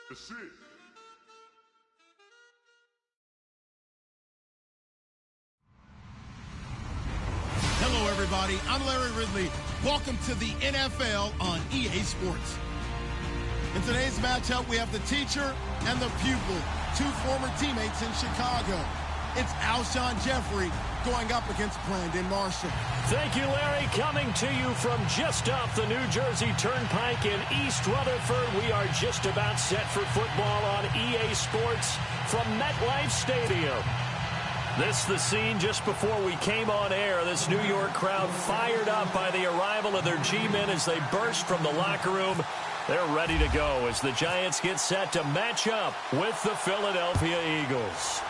That's it. Hello, everybody. I'm Larry Ridley. Welcome to the NFL on EA Sports. In today's matchup, we have the teacher and the pupil, two former teammates in Chicago. It's Alshon Jeffrey going up against Brandon Marshall. Thank you, Larry. Coming to you from just off the New Jersey Turnpike in East Rutherford. We are just about set for football on EA Sports from MetLife Stadium. This the scene just before we came on air. This New York crowd fired up by the arrival of their G-men as they burst from the locker room. They're ready to go as the Giants get set to match up with the Philadelphia Eagles.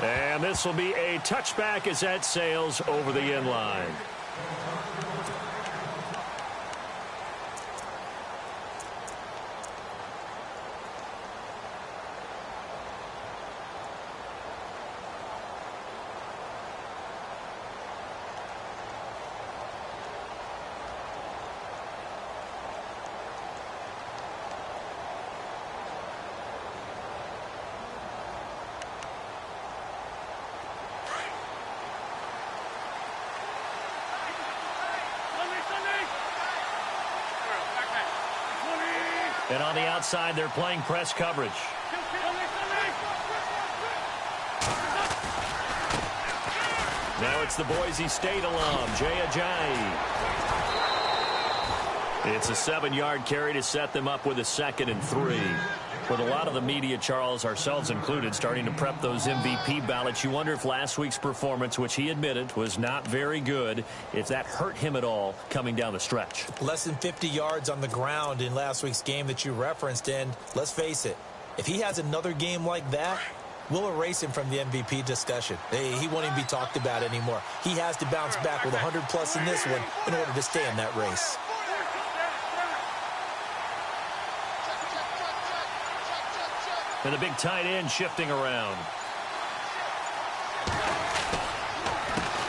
And this will be a touchback as that sails over the end line. And on the outside, they're playing press coverage. Now it's the Boise State alum, Jay Ajayi. It's a 7-yard carry to set them up with a 2nd and 3. With a lot of the media, Charles, ourselves included, starting to prep those MVP ballots, you wonder if last week's performance, which he admitted was not very good, if that hurt him at all coming down the stretch. Less than 50 yards on the ground in last week's game that you referenced, and let's face it, if he has another game like that, we'll erase him from the MVP discussion. He won't even be talked about anymore. He has to bounce back with 100+ in this one in order to stay in that race. And the big tight end shifting around.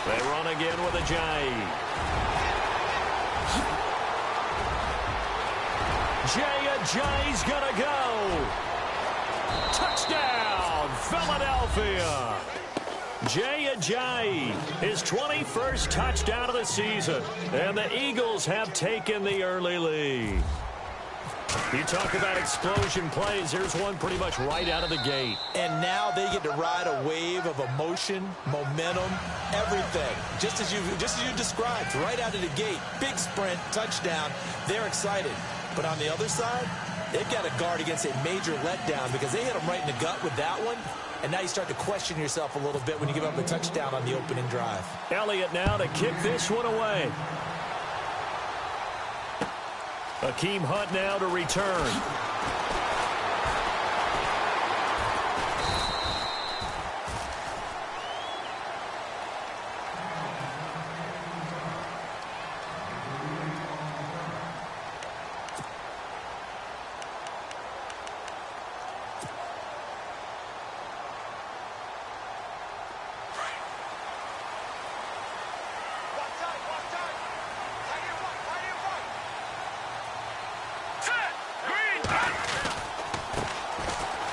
They run again with Ajayi. Jay Ajayi's gonna go. Touchdown, Philadelphia. Jay Ajayi, his 21st touchdown of the season. And the Eagles have taken the early lead. You talk about explosion plays. Here's one pretty much right out of the gate. And now they get to ride a wave of emotion, momentum, everything. Just as you described, right out of the gate. Big sprint, touchdown. They're excited. But on the other side, they've got to guard against a major letdown because they hit them right in the gut with that one. And now you start to question yourself a little bit when you give up a touchdown on the opening drive. Elliott now to kick this one away. Akeem Hunt now to return.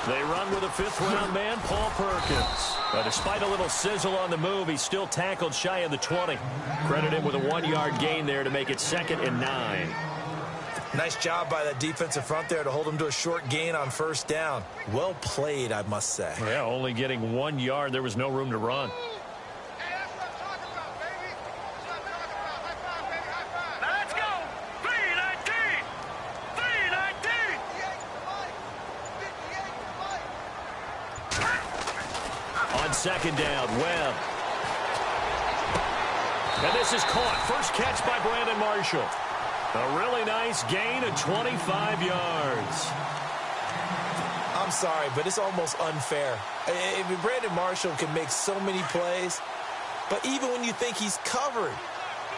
They run with a 5th-round man, Paul Perkins. But despite a little sizzle on the move, he's still tackled shy of the 20. Credit him with a 1-yard gain there to make it 2nd and 9. Nice job by that defensive front there to hold him to a short gain on 1st down. Well played, I must say. Yeah, only getting 1 yard. There was no room to run. Second down, Webb. And this is caught. First catch by Brandon Marshall. A really nice gain of 25 yards. I'm I'm sorry, but it's almost unfair. I mean, Brandon Marshall can make so many plays, but even when you think he's covered,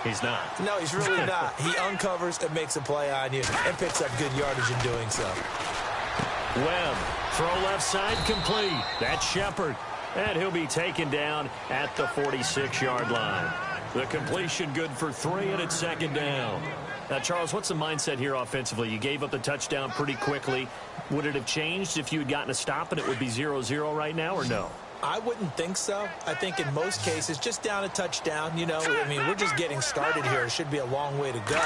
he's not. No, he's really not. He uncovers and makes a play on you and picks up good yardage in doing so. Webb, throw left side complete. That's Shepard. And he'll be taken down at the 46-yard line. The completion good for 3, and it's second down. Now, Charles, what's the mindset here offensively? You gave up the touchdown pretty quickly. Would it have changed if you had gotten a stop and it would be 0-0 right now, or no? I wouldn't think so. I think in most cases, just down a touchdown, you know, I mean, we're just getting started here. It should be a long way to go.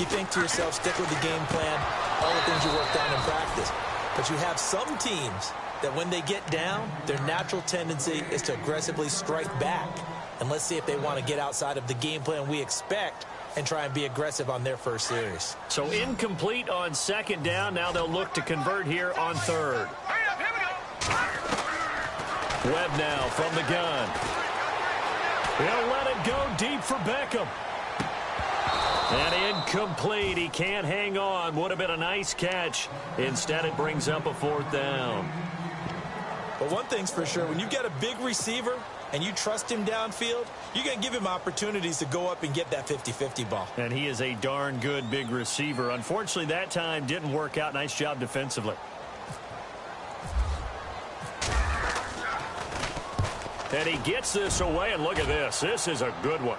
You think to yourself, stick with the game plan, all the things you worked on in practice. But you have some teams that when they get down, their natural tendency is to aggressively strike back. And let's see if they want to get outside of the game plan we expect and try and be aggressive on their first series. So incomplete on second down. Now they'll look to convert here on third. Webb now from the gun. He'll let it go deep for Beckham. And incomplete. He can't hang on. Would have been a nice catch. Instead, it brings up a fourth down. But one thing's for sure, when you get a big receiver and you trust him downfield, you're going to give him opportunities to go up and get that 50-50 ball. And he is a darn good big receiver. Unfortunately, that time didn't work out. Nice job defensively. And he gets this away, and look at this. This is a good one.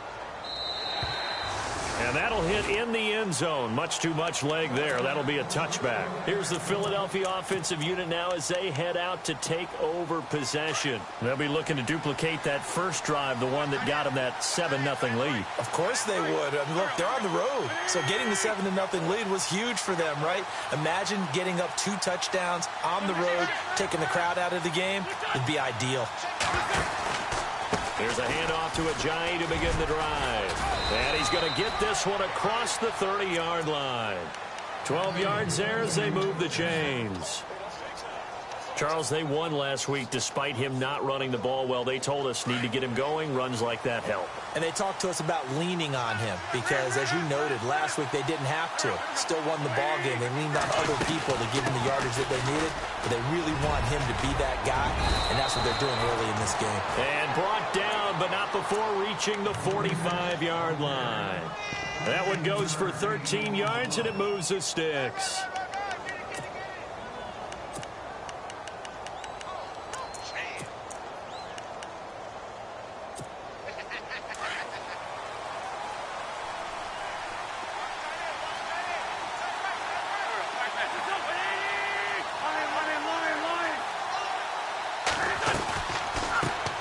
And that'll hit in the end zone. Much too much leg there. That'll be a touchback. Here's the Philadelphia offensive unit now as they head out to take over possession. They'll be looking to duplicate that first drive, the one that got them that 7-0 lead. Of course they would. I mean, look, they're on the road. So getting the 7-0 lead was huge for them, right? Imagine getting up 2 touchdowns on the road, taking the crowd out of the game. It'd be ideal. Here's a handoff to Ajayi to begin the drive. And he's going to get this one across the 30-yard line. 12 yards there as they move the chains. Charles, they won last week despite him not running the ball well. They told us need to get him going. Runs like that help. And they talked to us about leaning on him because, as you noted, last week they didn't have to. Still won the ball game. They leaned on other people to give him the yardage that they needed, but they really want him to be that guy, and that's what they're doing early in this game. And brought down, but not before reaching the 45-yard line. That one goes for 13 yards, and it moves the sticks.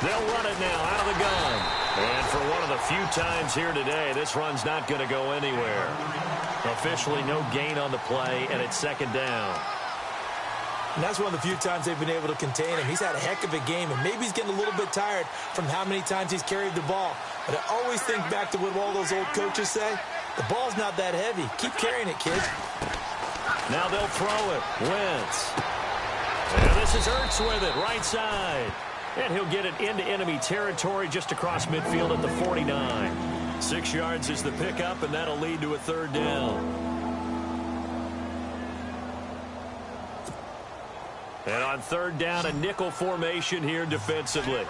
They'll run it now out of the gun. And for one of the few times here today, this run's not going to go anywhere. Officially no gain on the play, and it's second down. And that's one of the few times they've been able to contain him. He's had a heck of a game, and maybe he's getting a little bit tired from how many times he's carried the ball. But I always think back to what all those old coaches say. The ball's not that heavy. Keep carrying it, kid. Now they'll throw it. Wentz. And this is Ertz with it, right side. And he'll get it into enemy territory just across midfield at the 49. 6 yards is the pickup, and that'll lead to a third down. And on third down, a nickel formation here defensively.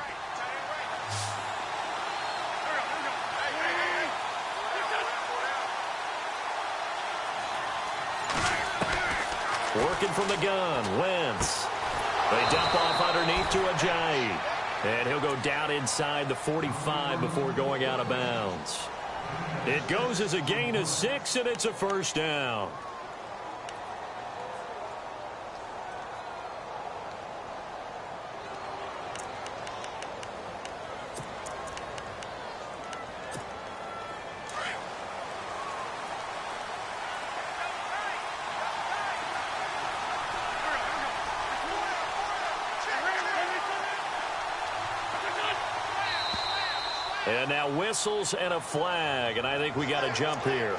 Working from the gun, Wentz. They dump off underneath to Ajayi. And he'll go down inside the 45 before going out of bounds. It goes as a gain of 6, and it's a first down. And now whistles and a flag, and I think we got a jump here.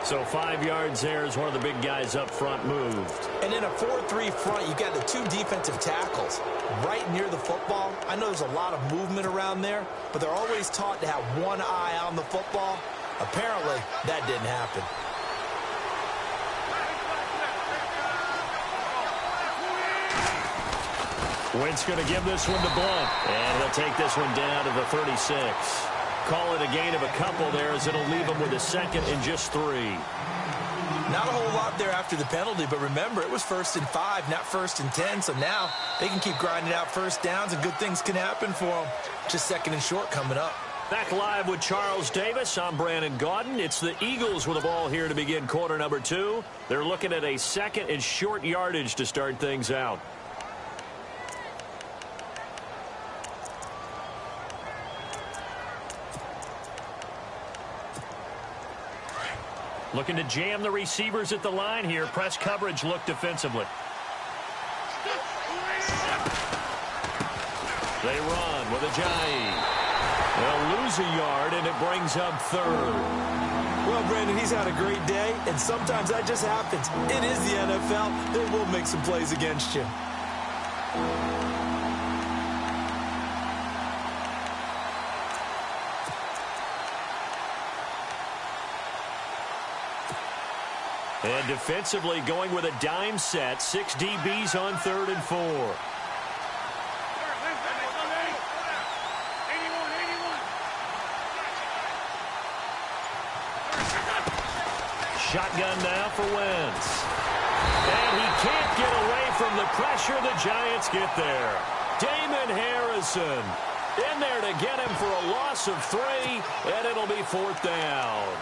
So 5 yards there as one of the big guys up front moved. And in a 4-3 front, you've got the 2 defensive tackles right near the football. I know there's a lot of movement around there, but they're always taught to have one eye on the football. Apparently, that didn't happen. Wentz going to give this one to Blunt. And he'll take this one down to the 36. Call it a gain of a couple there as it'll leave him with a second and just 3. Not a whole lot there after the penalty, but remember, it was 1st and 5, not 1st and 10, so now they can keep grinding out first downs and good things can happen for them. Just 2nd and short coming up. Back live with Charles Davis. I'm Brandon Gaudin. It's the Eagles with the ball here to begin quarter number 2. They're looking at a 2nd and short yardage to start things out. Looking to jam the receivers at the line here. Press coverage look defensively. They run with Ajayi. They'll lose a yard, and it brings up 3rd. Well, Brandon, he's had a great day, and sometimes that just happens. It is the NFL. They will make some plays against you. And defensively going with a dime set. 6 DBs on 3rd and 4. Shotgun now for Wentz. And he can't get away from the pressure. The Giants get there. Damon Harrison in there to get him for a loss of 3, and it'll be 4th down.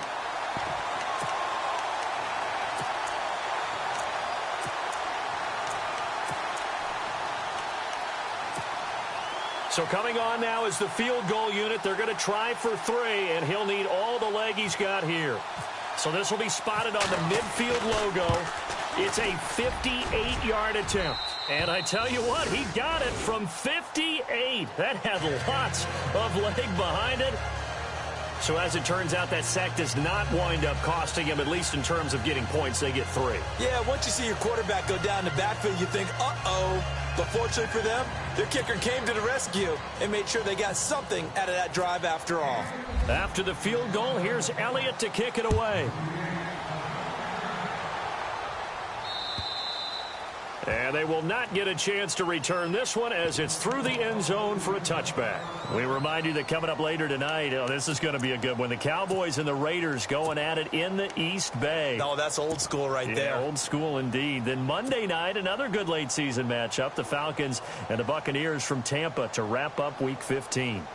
So coming on now is the field goal unit. They're going to try for 3, and he'll need all the leg he's got here. So this will be spotted on the midfield logo. It's a 58-yard attempt. And I tell you what, he got it from 58. That had lots of leg behind it. So as it turns out, that sack does not wind up costing him, at least in terms of getting points. They get 3. Yeah, once you see your quarterback go down the backfield, you think, uh-oh. But fortunately for them, their kicker came to the rescue and made sure they got something out of that drive after all. After the field goal, here's Elliott to kick it away. And they will not get a chance to return this one as it's through the end zone for a touchback. We remind you that coming up later tonight, this is going to be a good one. The Cowboys and the Raiders going at it in the East Bay. Oh, that's old school right there. Old school indeed. Then Monday night, another good late season matchup. The Falcons and the Buccaneers from Tampa to wrap up Week 15.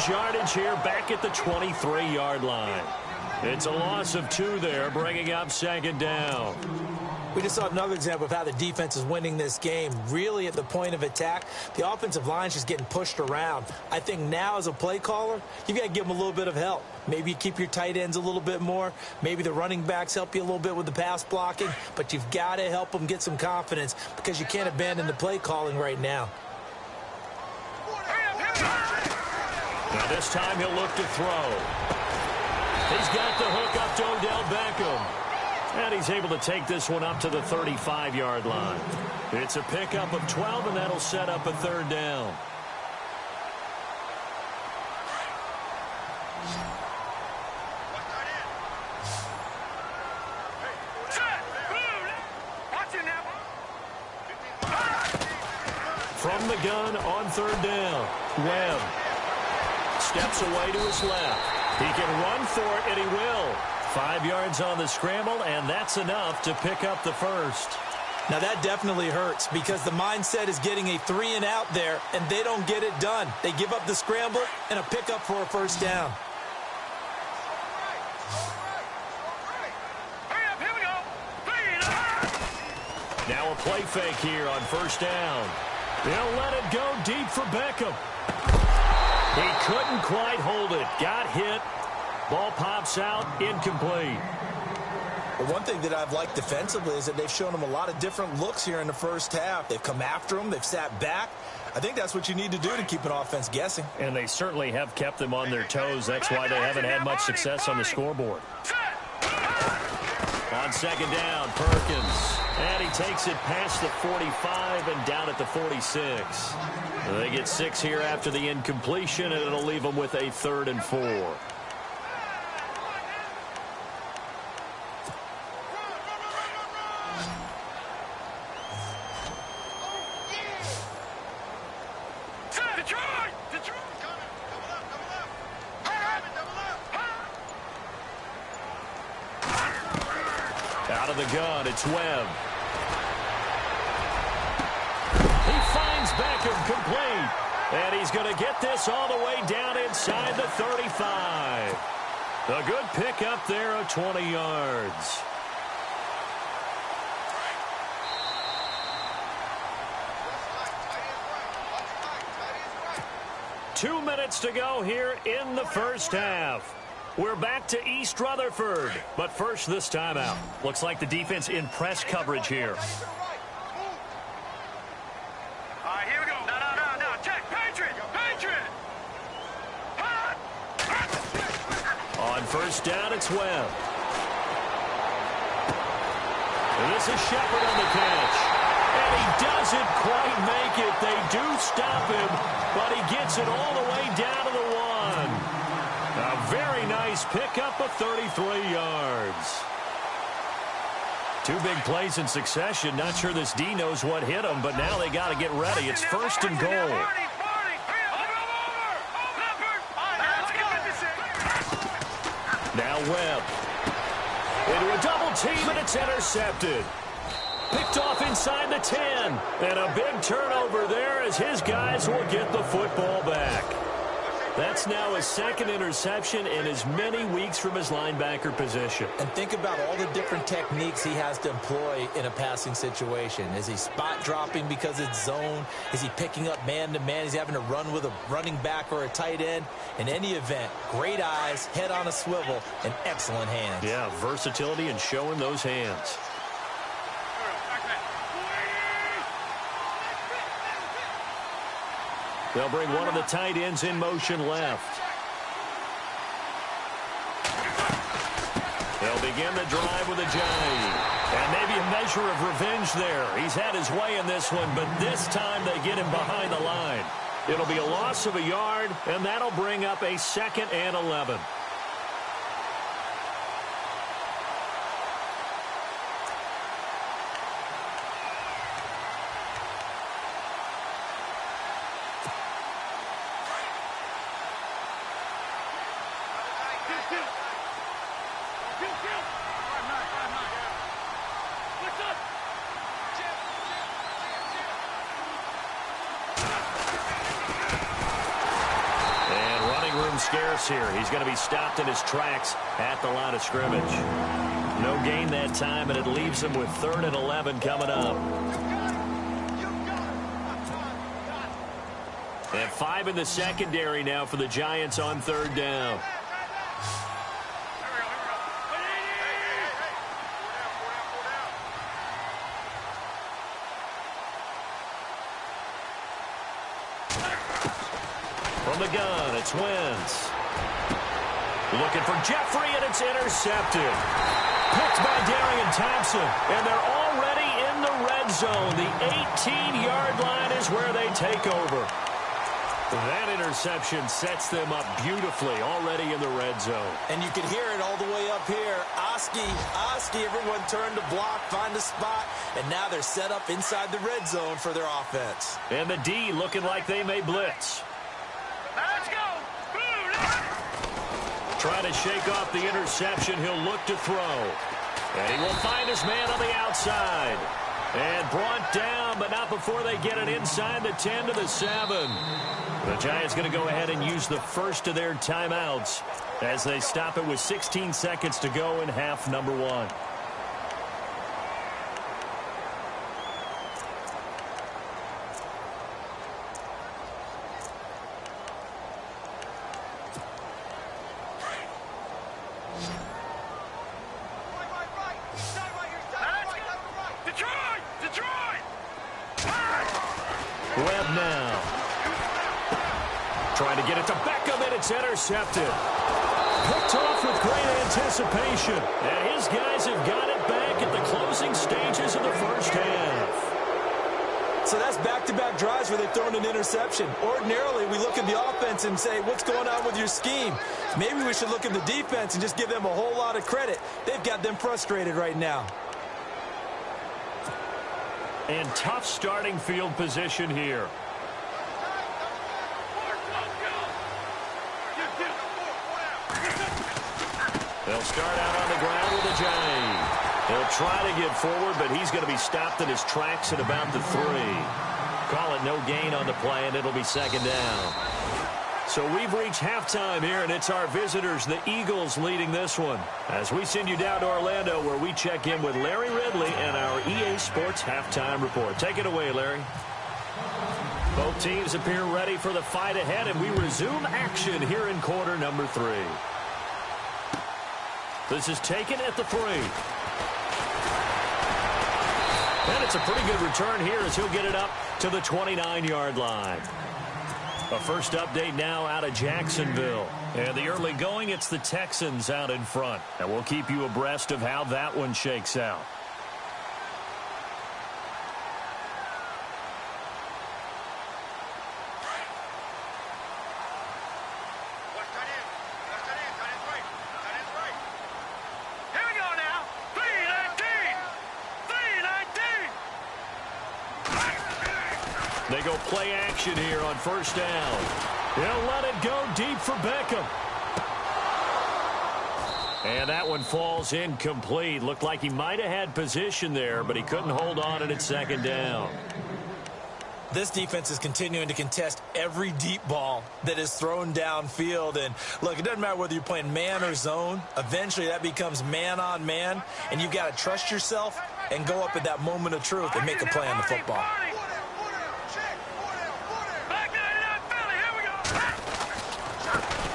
Yardage here back at the 23-yard line. It's a loss of 2 there, bringing up 2nd down. We just saw another example of how the defense is winning this game. Really at the point of attack, the offensive line is just getting pushed around. I think now as a play caller, you've got to give them a little bit of help. Maybe you keep your tight ends a little bit more. Maybe the running backs help you a little bit with the pass blocking. But you've got to help them get some confidence because you can't abandon the play calling right now. Now this time he'll look to throw. He's got the hook up to Odell Beckham. And he's able to take this one up to the 35-yard line. It's a pickup of 12, and that'll set up a 3rd down. From the gun on 3rd down, Webb steps away to his left. He can run for it, and he will. 5 yards on the scramble, and that's enough to pick up the 1st. Now that definitely hurts because the mindset is getting a 3 and out there, and they don't get it done. They give up the scramble and a pickup for a 1st down. Now a play fake here on 1st down. They'll let it go deep for Beckham. He couldn't quite hold it. Got hit. Ball pops out. Incomplete. Well, one thing that I've liked defensively is that they've shown him a lot of different looks here in the first half. They've come after him. They've sat back. I think that's what you need to do to keep an offense guessing. And they certainly have kept them on their toes. That's why they haven't had much success on the scoreboard. On 2nd down, Perkins. And he takes it past the 45 and down at the 46. They get 6 here after the incompletion, and it'll leave them with a 3rd and 4. Out of the gun, it's Webb. He finds Beckham complete. And he's going to get this all the way down inside the 35. A good pickup there of 20 yards. Two minutes to go here in the first half. We're back to East Rutherford. But first, this timeout. Looks like the defense in press coverage here. All right, here we go. No. Check. Patriot. On first down, it's Webb. And this is Shepard on the catch. And he doesn't quite make it. They do stop him, but he gets it all the way down to the 1. A very nice pickup of 33 yards. Two big plays in succession. Not sure this D knows what hit him, but now they got to get ready. It's 1st and goal. Now Webb. Into a double team, and it's intercepted. Picked off inside the 10. And a big turnover there as his guys will get the football back. That's now his 2nd interception in as many weeks from his linebacker position. And think about all the different techniques he has to employ in a passing situation. Is he spot dropping because it's zone? Is he picking up man-to-man? Is he having to run with a running back or a tight end? In any event, great eyes, head on a swivel, and excellent hands. Yeah, versatility and showing those hands. They'll bring one of the tight ends in motion left. They'll begin the drive with a jive. And maybe a measure of revenge there. He's had his way in this one, but this time they get him behind the line. It'll be a loss of a yard, and that'll bring up a 2nd and 11. Scarce here. He's going to be stopped in his tracks at the line of scrimmage. No gain that time, and it leaves him with 3rd and 11 coming up. And 5 in the secondary now for the Giants on 3rd down. From the gun, it's Wentz. Looking for Jeffrey, and it's intercepted. Picked by Darian Thompson, and they're already in the red zone. The 18-yard line is where they take over. That interception sets them up beautifully already in the red zone. And you can hear it all the way up here. Oski, everyone turned to block, find a spot, and now they're set up inside the red zone for their offense. And the D looking like they may blitz. Let's go. Trying to shake off the interception. He'll look to throw. And he will find his man on the outside. And brought down, but not before they get it inside the 10 to the 7. The Giants going to go ahead and use the first of their timeouts as they stop it with 16 seconds to go in half number 1. Webb now. Trying to get it to Beckham, and it's intercepted. Picked off with great anticipation. And his guys have got it back back at the closing stages of the first half. So that's back-to-back drives where they've thrown an interception. Ordinarily, we look at the offense and say, what's going on with your scheme? Maybe we should look at the defense and just give them a whole lot of credit. They've got them frustrated right now. And tough starting field position here. They'll start out on the ground with a J. He'll try to get forward, but he's going to be stopped in his tracks at about the 3. Call it no gain on the play, and it'll be second down. So we've reached halftime here, and it's our visitors, the Eagles, leading this one. As we send you down to Orlando, where we check in with Larry Ridley and our EA Sports Halftime Report. Take it away, Larry. Both teams appear ready for the fight ahead, and we resume action here in quarter number 3. This is taken at the 3. And it's a pretty good return here as he'll get it up to the 29-yard line. A first update now out of Jacksonville. And the early going, it's the Texans out in front. And we'll keep you abreast of how that one shakes out. They go play action here on first down. They'll let it go deep for Beckham. And that one falls incomplete. Looked like he might have had position there, but he couldn't hold on and it's second down. This defense is continuing to contest every deep ball that is thrown downfield. And, look, it doesn't matter whether you're playing man or zone. Eventually, that becomes man-on-man, and you've got to trust yourself and go up at that moment of truth and make a play on the football.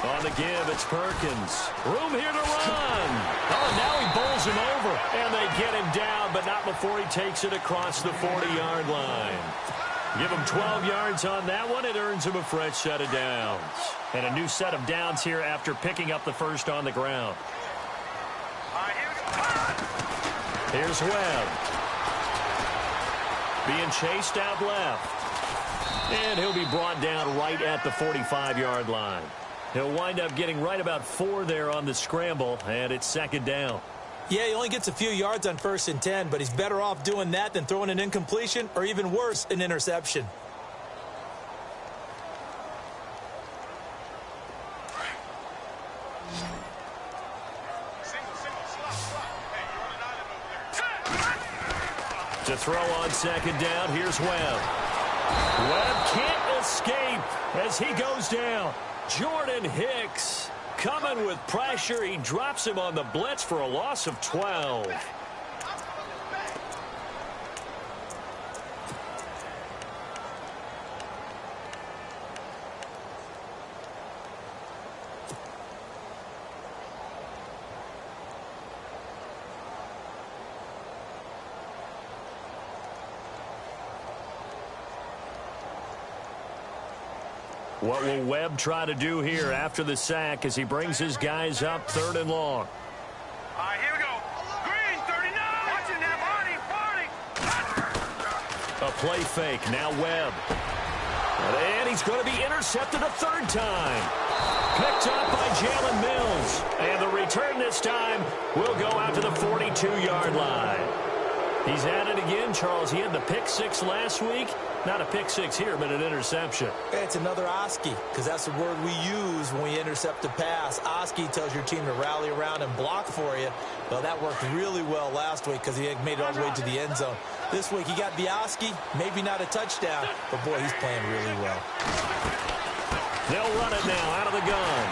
On the give, it's Perkins. Room here to run. Oh, now he bowls him over. And they get him down, but not before he takes it across the 40-yard line. Give him 12 yards on that one. It earns him a fresh set of downs. And a new set of downs here after picking up the first on the ground. Here's Webb. Being chased out left. And he'll be brought down right at the 45-yard line. He'll wind up getting right about 4 there on the scramble, and it's second down. Yeah, he only gets a few yards on 1st and 10, but he's better off doing that than throwing an incompletion or, even worse, an interception. To throw on second down, here's Webb. Webb can't escape as he goes down. Jordan Hicks coming with pressure. He drops him on the blitz for a loss of 12. What will Webb try to do here after the sack as he brings his guys up 3rd and long? All right, here we go. Green, 39. Watch it now, Barney. A play fake. Now Webb. And he's going to be intercepted a 3rd time. Picked up by Jalen Mills. And the return this time will go out to the 42-yard line. He's at it again, Charles. He had the pick 6 last week. Not a pick 6 here, but an interception. It's another Oski, because that's the word we use when we intercept a pass. Oski tells your team to rally around and block for you. Well, that worked really well last week because he made it all the way to the end zone. This week he got the Oski, maybe not a touchdown, but boy, he's playing really well. They'll run it now out of the gun.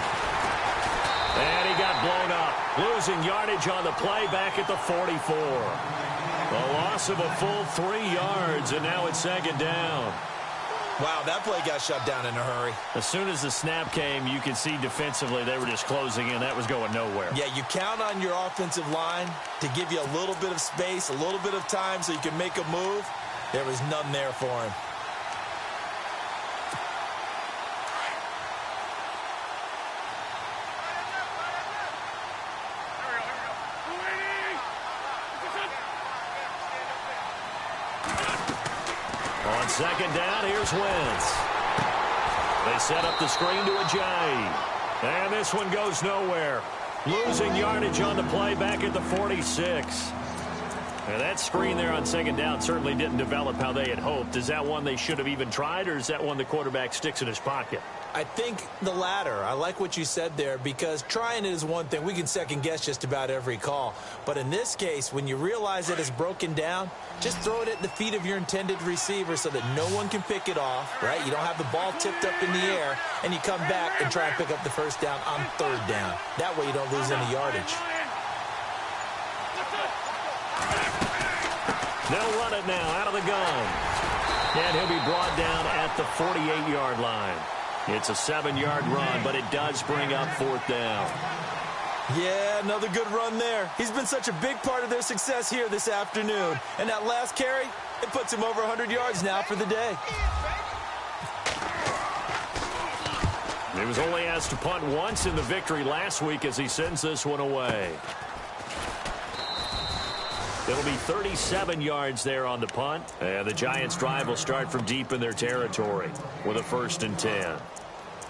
And he got blown up, losing yardage on the play back at the 44. A loss of a full 3 yards, and now it's second down. Wow, that play got shut down in a hurry. As soon as the snap came, you could see defensively they were just closing in. That was going nowhere. Yeah, you count on your offensive line to give you a little bit of space, a little bit of time so you can make a move. There was none there for him. second down, here's Wentz. They set up the screen to Ajayi. And this one goes nowhere. Losing yardage on the play back at the 46. And that screen there on second down certainly didn't develop how they had hoped. Is that one they should have even tried, or is that one the quarterback sticks in his pocket? I think the latter. I like what you said there, because trying it is one thing. We can second-guess just about every call. But in this case, when you realize that it's broken down, just throw it at the feet of your intended receiver so that no one can pick it off, right? You don't have the ball tipped up in the air, and you come back and try and pick up the first down on third down. That way you don't lose any yardage. They'll run it now out of the gun. And he'll be brought down at the 48-yard line. It's a 7-yard run, but it does bring up fourth down. Yeah, another good run there. He's been such a big part of their success here this afternoon. And that last carry, it puts him over 100 yards now for the day. He was only asked to punt once in the victory last week as he sends this one away. It'll be 37 yards there on the punt. And the Giants' drive will start from deep in their territory with a 1st and 10.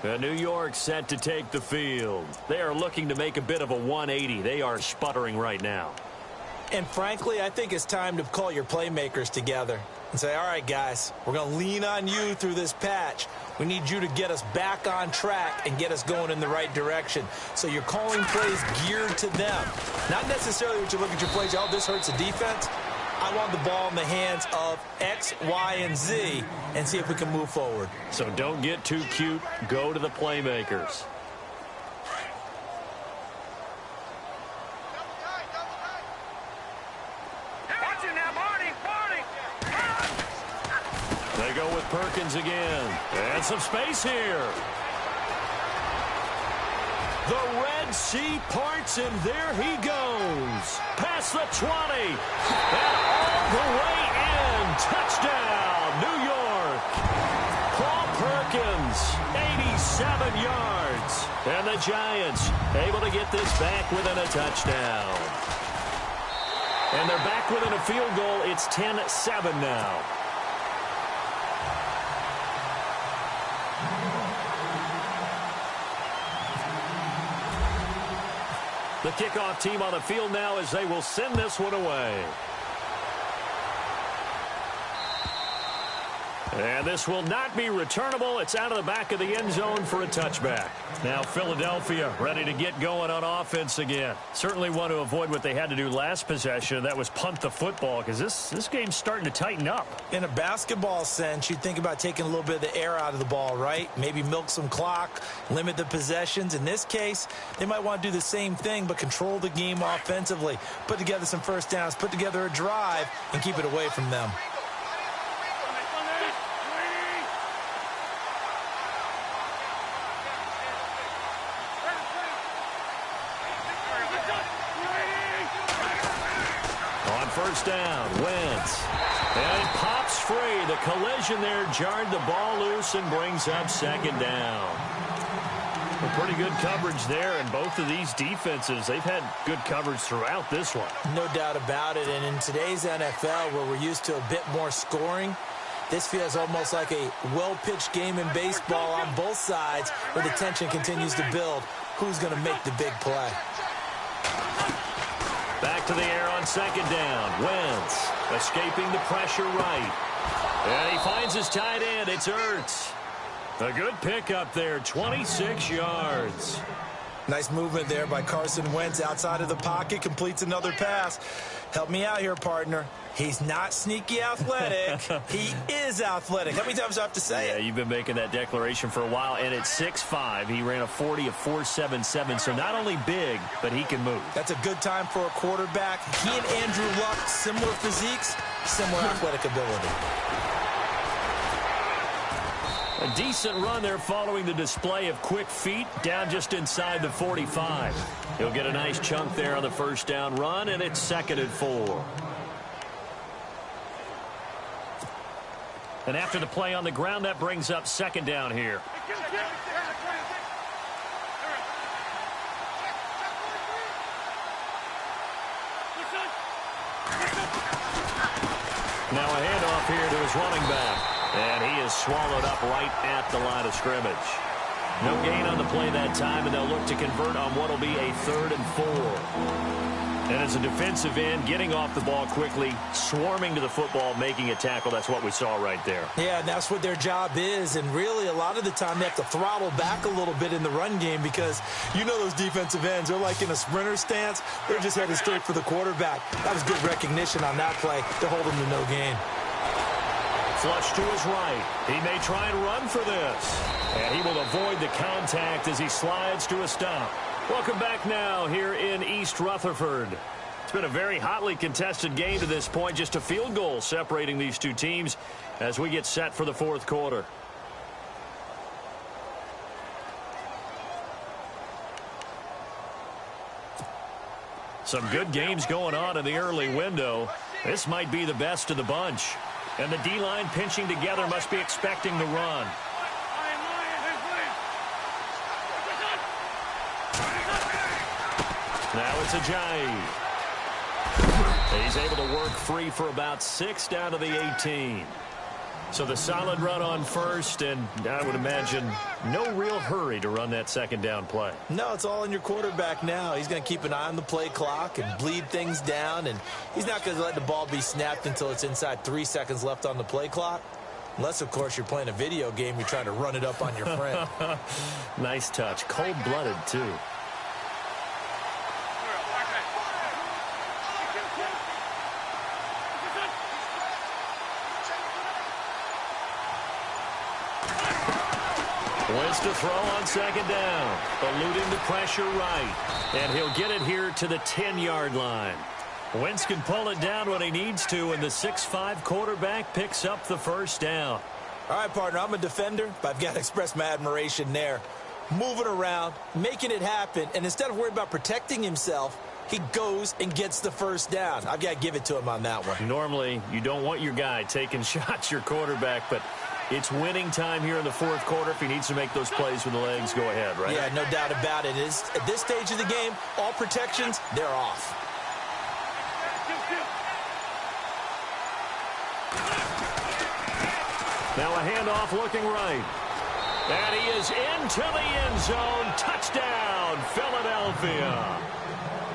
And New York set to take the field. They are looking to make a bit of a 180. They are sputtering right now. And frankly, I think it's time to call your playmakers together and say, all right, guys, we're going to lean on you through this patch. We need you to get us back on track and get us going in the right direction. So you're calling plays geared to them. Not necessarily what you look at your plays, oh, this hurts the defense. I want the ball in the hands of X, Y, and Z and see if we can move forward. So don't get too cute. Go to the playmakers. Watch it now, Barney. They go with Perkins again. And some space here. The Red Sea parts, and there he goes. Past the 20. And all the way in. Touchdown, New York. Paul Perkins, 87 yards. And the Giants able to get this back within a touchdown. And they're back within a field goal. It's 10-7 now. The kickoff team on the field now as they will send this one away. And this will not be returnable. It's out of the back of the end zone for a touchback. Now Philadelphia ready to get going on offense again. Certainly want to avoid what they had to do last possession. That was punt the football, because this game's starting to tighten up. In a basketball sense, you'd think about taking a little bit of the air out of the ball, right? Maybe milk some clock, limit the possessions. In this case, they might want to do the same thing, but control the game offensively. Put together some first downs, put together a drive, and keep it away from them. First down, Wentz. And it pops free. The collision there jarred the ball loose and brings up second down. Well, pretty good coverage there, and both of these defenses, they've had good coverage throughout this one. No doubt about it, and in today's NFL, where we're used to a bit more scoring, this feels almost like a well-pitched game in baseball on both sides, where the tension continues to build. Who's going to make the big play? Back to the air on second down. Wentz escaping the pressure right. And he finds his tight end. It's Ertz. A good pickup there, 26 yards. Nice movement there by Carson Wentz outside of the pocket, completes another pass. Help me out here, partner. He's not sneaky athletic. He is athletic. How many times do I have to say it? Yeah, you've been making that declaration for a while, and at 6'5", he ran a 40 of 4.77, so not only big, but he can move. That's a good time for a quarterback. He and Andrew Luck, similar physiques, similar athletic ability. A decent run there following the display of quick feet down just inside the 45. He'll get a nice chunk there on the first down run, and it's 2nd and 4. And after the play on the ground, that brings up second down here. Now a handoff here to his running back. And he is swallowed up right at the line of scrimmage. No gain on the play that time, and they'll look to convert on what will be a 3rd and 4. And as a defensive end, getting off the ball quickly, swarming to the football, making a tackle, that's what we saw right there. Yeah, and that's what their job is. And really, a lot of the time, they have to throttle back a little bit in the run game because you know those defensive ends, they're like in a sprinter stance. They're just headed straight for the quarterback. That was good recognition on that play to hold them to no gain. Flush to his right. He may try and run for this. And he will avoid the contact as he slides to a stop. Welcome back now here in East Rutherford. It's been a very hotly contested game to this point. Just a field goal separating these two teams as we get set for the 4th quarter. Some good games going on in the early window. This might be the best of the bunch. And the D-line pinching together must be expecting the run. Now it's Ajayi. He's able to work free for about 6 down to the 18. So the solid run on first, and I would imagine no real hurry to run that 2nd down play. No, it's all in your quarterback now. He's going to keep an eye on the play clock and bleed things down, and he's not going to let the ball be snapped until it's inside 3 seconds left on the play clock. Unless, of course, you're playing a video game, you're trying to run it up on your friend. Nice touch. Cold-blooded, too. Wentz to throw on 2nd down. Eluding the pressure right. And he'll get it here to the 10-yard line. Wentz can pull it down when he needs to, and the 6'5" quarterback picks up the 1st down. All right, partner, I'm a defender, but I've got to express my admiration there. Moving around, making it happen, and instead of worrying about protecting himself, he goes and gets the 1st down. I've got to give it to him on that one. Normally, you don't want your guy taking shots, your quarterback, but it's winning time here in the 4th quarter. If he needs to make those plays with the legs, go ahead, right? Yeah, no doubt about it. At this stage of the game, all protections, they're off. Now a handoff looking right. And he is into the end zone. Touchdown, Philadelphia.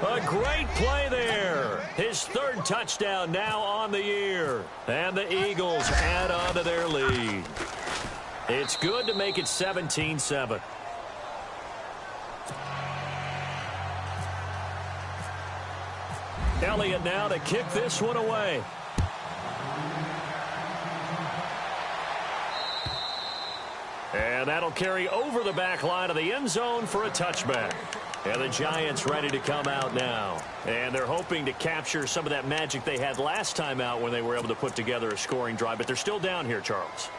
A great play there. His 3rd touchdown now on the year. And the Eagles add on to their lead. It's good to make it 17-7. Elliott now to kick this one away. And that'll carry over the back line of the end zone for a touchback. And the Giants ready to come out now. And they're hoping to capture some of that magic they had last time out when they were able to put together a scoring drive. But they're still down here, Charles.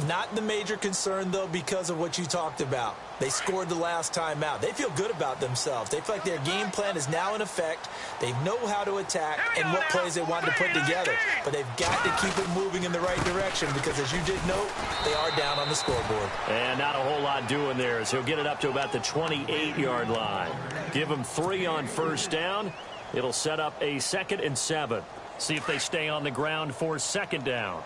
Not the major concern, though, because of what you talked about. They scored the last time out. They feel good about themselves. They feel like their game plan is now in effect. They know how to attack and what plays they want to put together. But they've got to keep it moving in the right direction because, as you did note, they are down on the scoreboard. And not a whole lot doing there as he'll get it up to about the 28-yard line. Give them 3 on 1st down. It'll set up a 2nd and 7. See if they stay on the ground for 2nd down.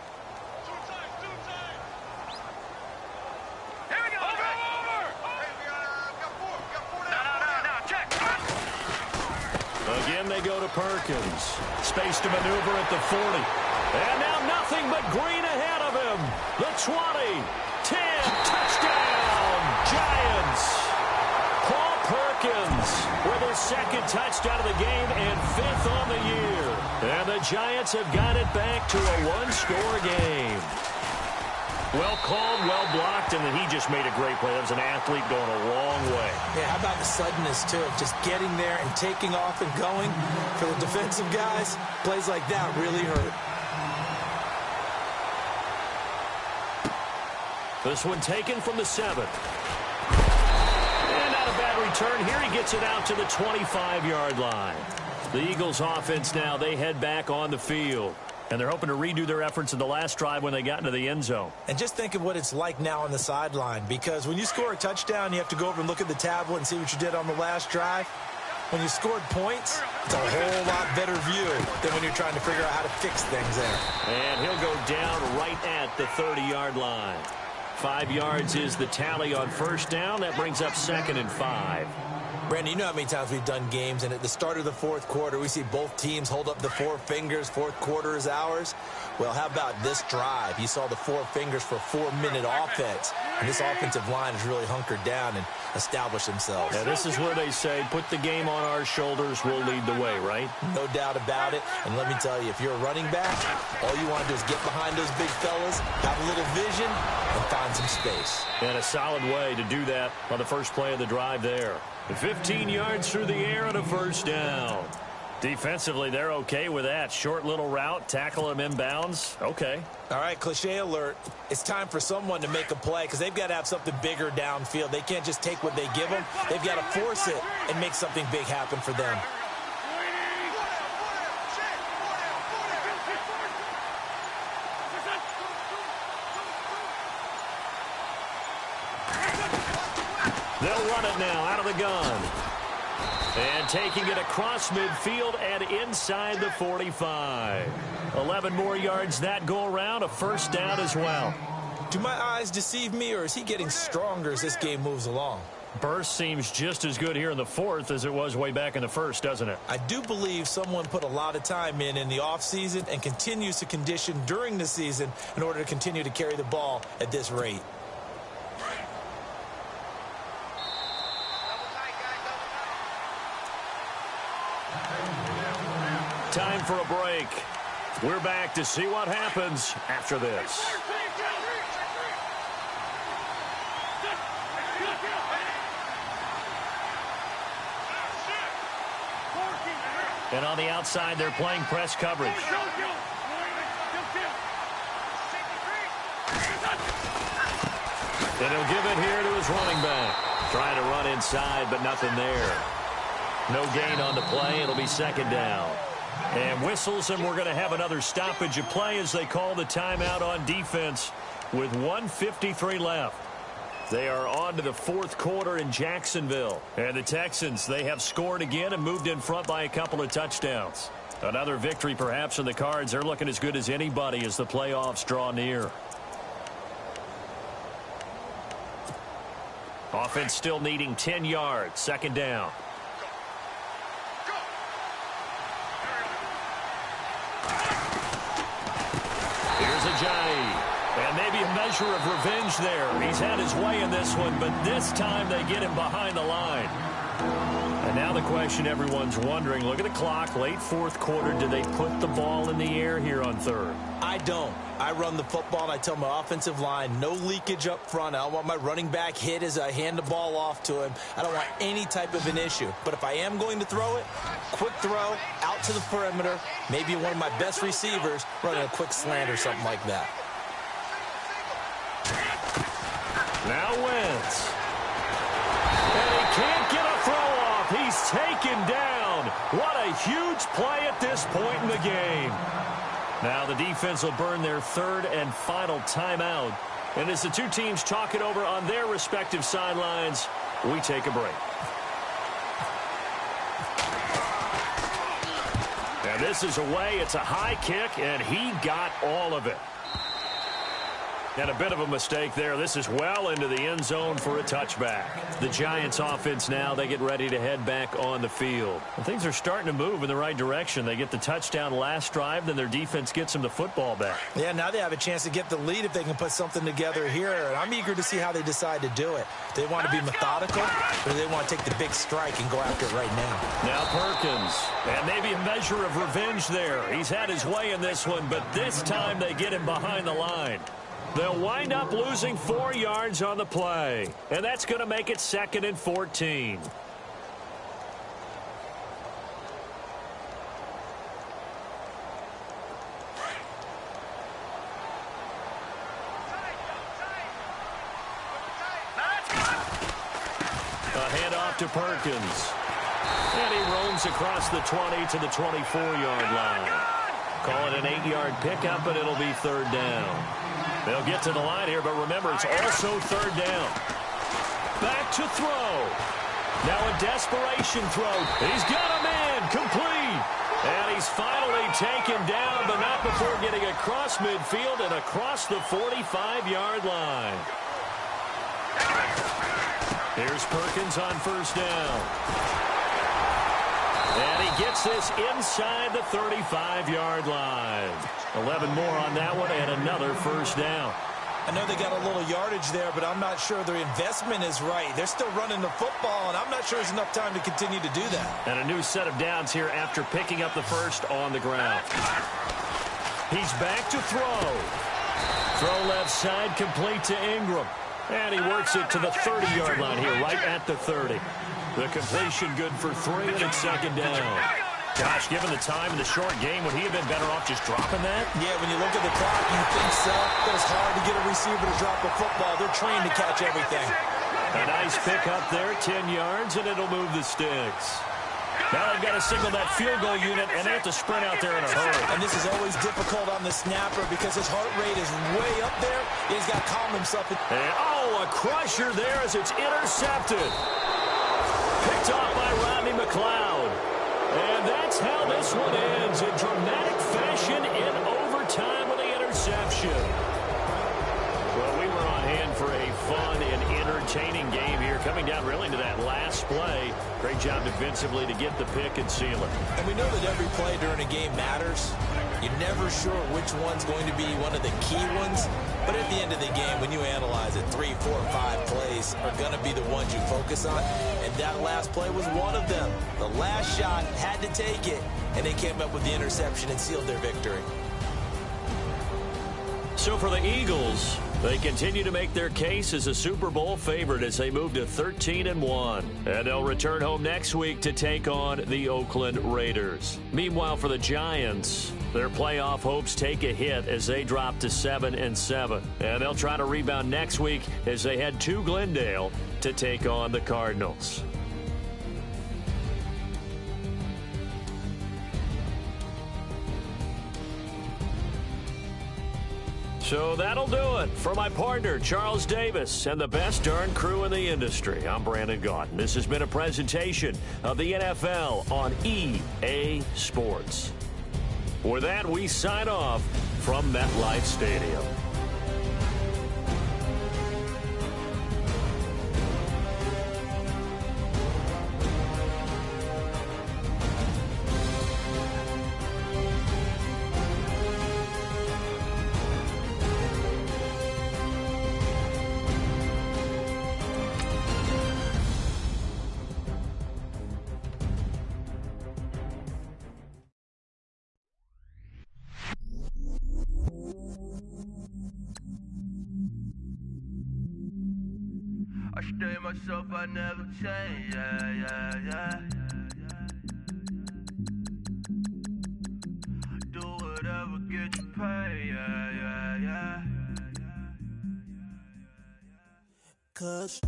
Again, they go to Perkins. Space to maneuver at the 40. And now nothing but green ahead of him. The 20, 10, touchdown, Giants. Paul Perkins with his 2nd touchdown of the game and 5th on the year. And the Giants have got it back to a 1-score game. Well called, well blocked, and then he just made a great play. That was an athlete going a long way. Yeah, how about the suddenness, too? Just getting there and taking off and going. For the defensive guys, plays like that really hurt. This one taken from the 7. And not a bad return here. He gets it out to the 25-yard line. The Eagles offense now, they head back on the field. And they're hoping to redo their efforts in the last drive when they got into the end zone. And just think of what it's like now on the sideline. Because when you score a touchdown, you have to go over and look at the tablet and see what you did on the last drive. when you scored points, it's a whole lot better view than when you're trying to figure out how to fix things there. And he'll go down right at the 30-yard line. 5 yards is the tally on first down. That brings up 2nd and 5. Brandon, you know how many times we've done games, and at the start of the fourth quarter, we see both teams hold up the 4 fingers, fourth quarter is ours. Well, how about this drive? You saw the 4 fingers for a 4-minute offense, and this offensive line has really hunkered down and established themselves. Yeah, this is where they say, put the game on our shoulders, we'll lead the way, right? No doubt about it, and let me tell you, if you're a running back, all you want to do is get behind those big fellas, have a little vision, and find some space. And a solid way to do that on the first play of the drive there. 15 yards through the air and a first down. Defensively, they're okay with that. Short little route, tackle him inbounds. Okay. All right, cliche alert. It's time for someone to make a play because they've got to have something bigger downfield. They can't just take what they give them. They've got to force it and make something big happen for them. They'll run it now out of the gun. And taking it across midfield and inside the 45. 11 more yards that go around, a first down as well. Do my eyes deceive me, or is he getting stronger as this game moves along? Burst seems just as good here in the fourth as it was way back in the first, doesn't it? I do believe someone put a lot of time in the offseason and continues to condition during the season in order to continue to carry the ball at this rate. Time for a break. We're back to see what happens after this. And on the outside, they're playing press coverage. And he'll give it here to his running back. Trying to run inside, but nothing there. No gain on the play. It'll be second down. And whistles, and we're going to have another stoppage of play as they call the timeout on defense with 1:53 left. They are on to the fourth quarter in Jacksonville. And the Texans, they have scored again and moved in front by a couple of touchdowns. Another victory perhaps in the cards. They're looking as good as anybody as the playoffs draw near. Offense still needing 10 yards. Second down. Here's Ajayi. And maybe a measure of revenge there. He's had his way in this one, but this time they get him behind the line. And now the question everyone's wondering, look at the clock, late fourth quarter, do they put the ball in the air here on third? I don't. I run the football, and I tell my offensive line, no leakage up front. I don't want my running back hit as I hand the ball off to him. I don't want any type of an issue. But if I am going to throw it, quick throw, out to the perimeter, maybe one of my best receivers running a quick slant or something like that. Now Wentz. And he can't get a throw off. He's taken down. What a huge play at this point in the game. Now the defense will burn their third and final timeout. And as the two teams talk it over on their respective sidelines, we take a break. And this is away. It's a high kick, and he got all of it. And a bit of a mistake there. This is well into the end zone for a touchback. The Giants offense now, they get ready to head back on the field. And things are starting to move in the right direction. They get the touchdown last drive, then their defense gets them the football back. Yeah, now they have a chance to get the lead if they can put something together here. And I'm eager to see how they decide to do it. Do they want to be methodical, or do they want to take the big strike and go after it right now? Now Perkins. And maybe a measure of revenge there. He's had his way in this one, but this time they get him behind the line. They'll wind up losing 4 yards on the play. And that's going to make it 2nd and 14. A handoff to Perkins. And he roams across the 20 to the 24-yard line. Call it an 8-yard pickup, and it'll be third down. They'll get to the line here, but remember, it's also third down. Back to throw. Now a desperation throw. He's got a man complete. And he's finally taken down, but not before getting across midfield and across the 45-yard line. Here's Perkins on first down. And he gets this inside the 35-yard line. 11 more on that one and another first down. I know they got a little yardage there, but I'm not sure their investment is right. They're still running the football, and I'm not sure there's enough time to continue to do that. And a new set of downs here after picking up the first on the ground. He's back to throw. Throw left side, complete to Ingram. And he works it to the 30-yard line here, right at the 30. The completion good for 3, and it's second down. Gosh, given the time in the short game, would he have been better off just dropping that? Yeah, when you look at the clock, you think so. But it's hard to get a receiver to drop a football. They're trained to catch everything. A nice pick up there, 10 yards, and it'll move the sticks. Now they've got to signal that field goal unit, and they have to sprint out there in a hurry. And this is always difficult on the snapper because his heart rate is way up there. He's got to calm himself. And, a crusher there as it's intercepted. Picked off by Rodney McLeod. And that's how this one ends in dramatic fashion in overtime with the interception. Well, we were on hand for a fun and entertaining game here, coming down really to that last play. Great job defensively to get the pick and seal it. And we know that every play during a game matters. You're never sure which one's going to be one of the key ones. But at the end of the game, when you analyze it, 3, 4, 5 plays are going to be the ones you focus on. And that last play was one of them. The last shot had to take it, and they came up with the interception and sealed their victory. So for the Eagles, they continue to make their case as a Super Bowl favorite as they move to 13-1. And they'll return home next week to take on the Oakland Raiders. Meanwhile, for the Giants, their playoff hopes take a hit as they drop to 7-7. And they'll try to rebound next week as they head to Glendale to take on the Cardinals. So that'll do it for my partner, Charles Davis, and the best darn crew in the industry. I'm Brandon Gaudin. This has been a presentation of the NFL on EA Sports. With that, we sign off from MetLife Stadium. I stay myself, I never change, yeah. Do whatever, get you paid, yeah. 'Cause